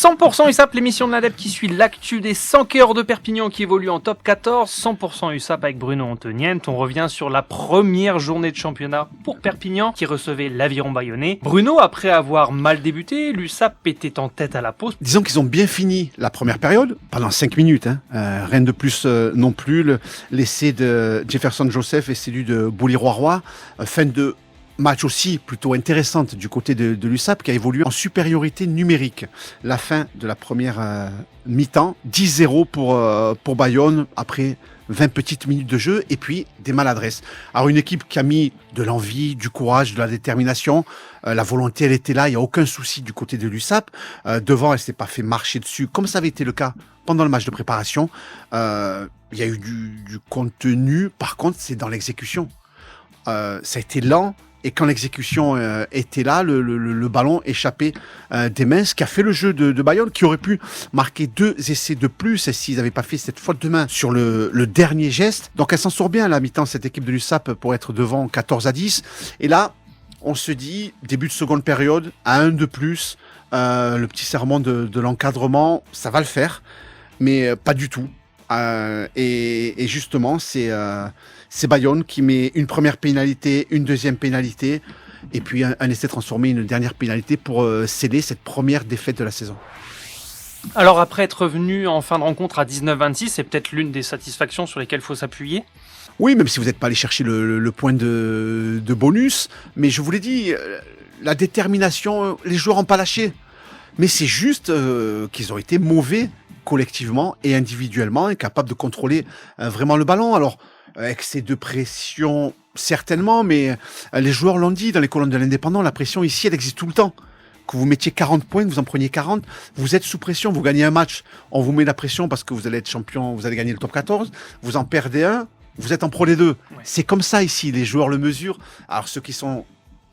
100% USAP, l'émission de l'ADEPT qui suit l'actu des 100 cœurs de Perpignan qui évolue en top 14. 100% USAP avec Bruno Antonienne. On revient sur la première journée de championnat pour Perpignan qui recevait l'Aviron Bayonnais. Bruno, après avoir mal débuté, l'USAP était en tête à la pause. Disons qu'ils ont bien fini la première période, pendant 5 minutes. Rien de plus non plus. L'essai de Jefferson Joseph et celui de Bouli-Roy-Roy. Fin de match aussi plutôt intéressante du côté de l'USAP qui a évolué en supériorité numérique. La fin de la première mi-temps, 10-0 pour Bayonne après 20 petites minutes de jeu et puis des maladresses. Alors une équipe qui a mis de l'envie, du courage, de la détermination, la volonté elle était là, il n'y a aucun souci du côté de l'USAP. Devant elle s'est pas fait marcher dessus comme ça avait été le cas pendant le match de préparation. Il y a eu du contenu, par contre c'est dans l'exécution. Ça a été lent. Et quand l'exécution était là, le ballon échappait des mains, ce qui a fait le jeu de Bayonne, qui aurait pu marquer 2 essais de plus s'ils n'avaient pas fait cette faute de main sur le dernier geste. Donc elle s'en sort bien à la mi-temps, cette équipe de l'USAP, pour être devant 14-10. Et là, on se dit, début de seconde période, à 1 de plus, le petit serment de l'encadrement, ça va le faire, mais pas du tout. Et justement, c'est Bayonne qui met une première pénalité, une deuxième pénalité, et puis un essai transformé, une dernière pénalité pour sceller cette première défaite de la saison. Alors après être revenu en fin de rencontre à 19-26, c'est peut-être l'une des satisfactions sur lesquelles il faut s'appuyer. Oui, même si vous n'êtes pas allé chercher le point de bonus, mais je vous l'ai dit, la détermination, les joueurs n'ont pas lâché. Mais c'est juste qu'ils ont été mauvais collectivement et individuellement, incapables de contrôler vraiment le ballon. Alors, excès de pression, certainement, mais les joueurs l'ont dit dans les colonnes de l'Indépendant, la pression ici, elle existe tout le temps. Que vous mettiez 40 points, que vous en preniez 40, vous êtes sous pression, vous gagnez un match, on vous met la pression parce que vous allez être champion, vous allez gagner le top 14, vous en perdez un, vous êtes en Pro D2. Ouais. C'est comme ça ici, les joueurs le mesurent. Alors ceux qui sont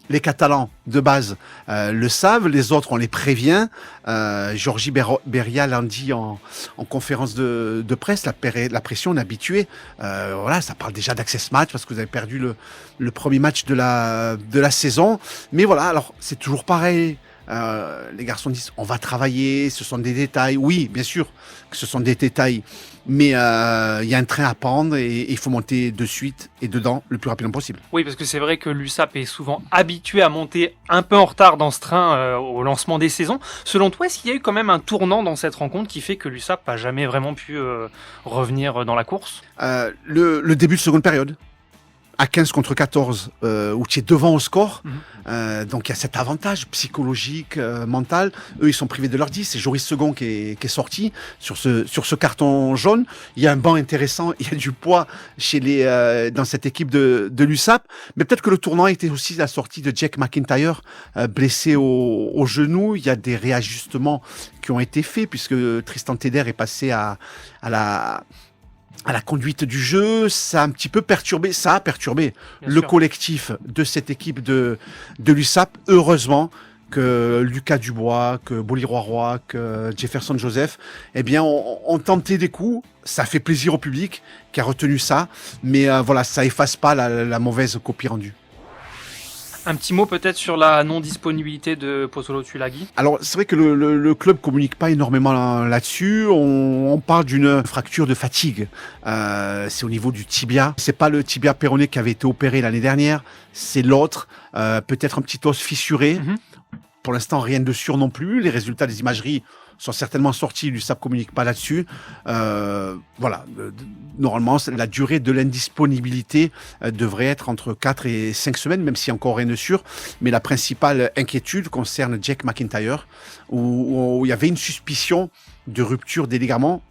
les Catalans de base le savent, les autres on les prévient. Georgie Beria l'a dit en conférence de presse, la pression on est habitué. Voilà, ça parle déjà d'access match parce que vous avez perdu le premier match de la saison. Mais voilà, alors c'est toujours pareil. Les garçons disent on va travailler, ce sont des détails. Oui, bien sûr que ce sont des détails, mais il y a un train à prendre et il faut monter de suite et dedans le plus rapidement possible. Oui, parce que c'est vrai que l'USAP est souvent habitué à monter un peu en retard dans ce train au lancement des saisons. Selon toi, est-ce qu'il y a eu quand même un tournant dans cette rencontre qui fait que l'USAP n'a jamais vraiment pu revenir dans la course ? Le début de seconde période. À 15 contre 14, où tu es devant au score. Donc il y a cet avantage psychologique, mental. Eux, ils sont privés de leur 10. C'est Joris Second qui est sorti sur ce carton jaune. Il y a un banc intéressant, il y a du poids dans cette équipe de l'USAP. Mais peut-être que le tournant était aussi la sortie de Jack McIntyre, blessé au genou. Il y a des réajustements qui ont été faits, puisque Tristan Teder est passé à la conduite du jeu. Ça a un petit peu perturbé, le collectif de cette équipe de l'USAP. Heureusement que Lucas Dubois, que Bouli-Roy-Roy, que Jefferson Joseph, eh bien, ont tenté des coups. Ça fait plaisir au public qui a retenu ça. Mais voilà, ça efface pas la mauvaise copie rendue. Un petit mot peut-être sur la non-disponibilité de Pozzolo Tulagi. Alors c'est vrai que le club communique pas énormément là-dessus. On parle d'une fracture de fatigue. C'est au niveau du tibia. C'est pas le tibia péroné qui avait été opéré l'année dernière. C'est l'autre. Peut-être un petit os fissuré. Pour l'instant, rien de sûr non plus. Les résultats des imageries sont certainement sortis. L'USAP communique pas là-dessus. Voilà. Normalement, la durée de l'indisponibilité devrait être entre 4 et 5 semaines, même s'il n'y a encore rien de sûr. Mais la principale inquiétude concerne Jack McIntyre, où il y avait une suspicion de rupture des ligaments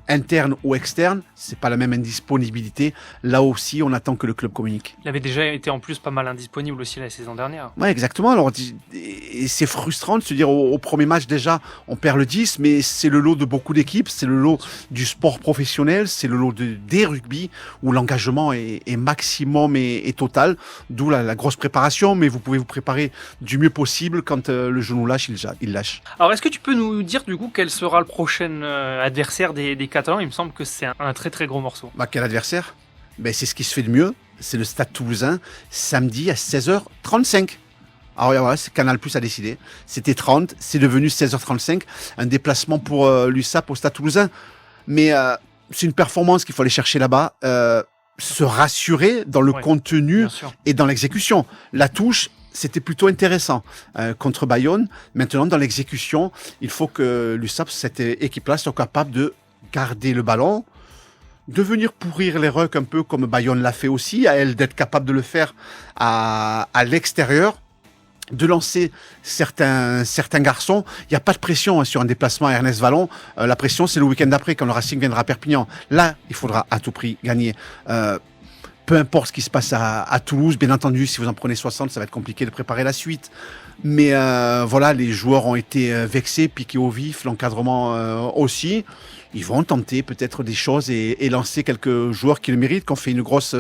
interne ou externe, c'est pas la même indisponibilité. Là aussi, on attend que le club communique. Il avait déjà été en plus pas mal indisponible aussi la saison dernière. Ouais, exactement. Alors, et c'est frustrant de se dire au premier match déjà, on perd le 10, mais c'est le lot de beaucoup d'équipes, c'est le lot du sport professionnel, c'est le lot des rugby où l'engagement est maximum et total, d'où la grosse préparation, mais vous pouvez vous préparer du mieux possible quand le genou lâche, il lâche. Alors, est-ce que tu peux nous dire du coup quel sera le prochain adversaire des Catalans? Il me semble que c'est un très très gros morceau. Quel adversaire? C'est ce qui se fait de mieux. C'est le Stade Toulousain, samedi à 16h35. Alors voilà, c'est Canal Plus a décidé. C'était 30, c'est devenu 16h35. Un déplacement pour l'USAP au Stade Toulousain. Mais c'est une performance qu'il faut aller chercher là-bas. Se rassurer dans le contenu et dans l'exécution. La touche, c'était plutôt intéressant contre Bayonne. Maintenant, dans l'exécution, il faut que l'USAP, cette équipe-là, soit capable de garder le ballon, de venir pourrir les rucks un peu comme Bayonne l'a fait aussi, à elle d'être capable de le faire à l'extérieur, de lancer certains garçons. Il n'y a pas de pression sur un déplacement à Ernest Vallon. La pression, c'est le week-end d'après, quand le Racing viendra à Perpignan. Là, il faudra à tout prix gagner. Peu importe ce qui se passe à Toulouse, bien entendu, si vous en prenez 60, ça va être compliqué de préparer la suite. Mais voilà, les joueurs ont été vexés, piqués au vif, l'encadrement aussi. Ils vont tenter peut-être des choses et lancer quelques joueurs qui le méritent, qui ont fait une grosse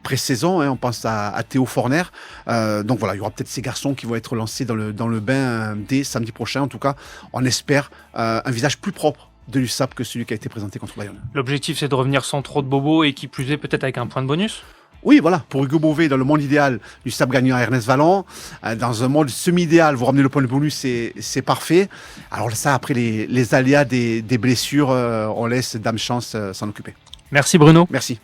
pré-saison. On pense à Théo Forner. Donc voilà, il y aura peut-être ces garçons qui vont être lancés dans le bain dès samedi prochain. En tout cas, on espère un visage plus propre de l'USAP que celui qui a été présenté contre Bayonne. L'objectif, c'est de revenir sans trop de bobos et qui plus est peut-être avec un point de bonus. Oui, voilà, pour Hugo Beauvais, dans le monde idéal, l'USAP gagnant à Ernest Vallon. Dans un monde semi-idéal, vous ramenez le point de bonus, c'est parfait. Alors ça, après les aléas des blessures, on laisse Dame Chance s'en occuper. Merci Bruno. Merci.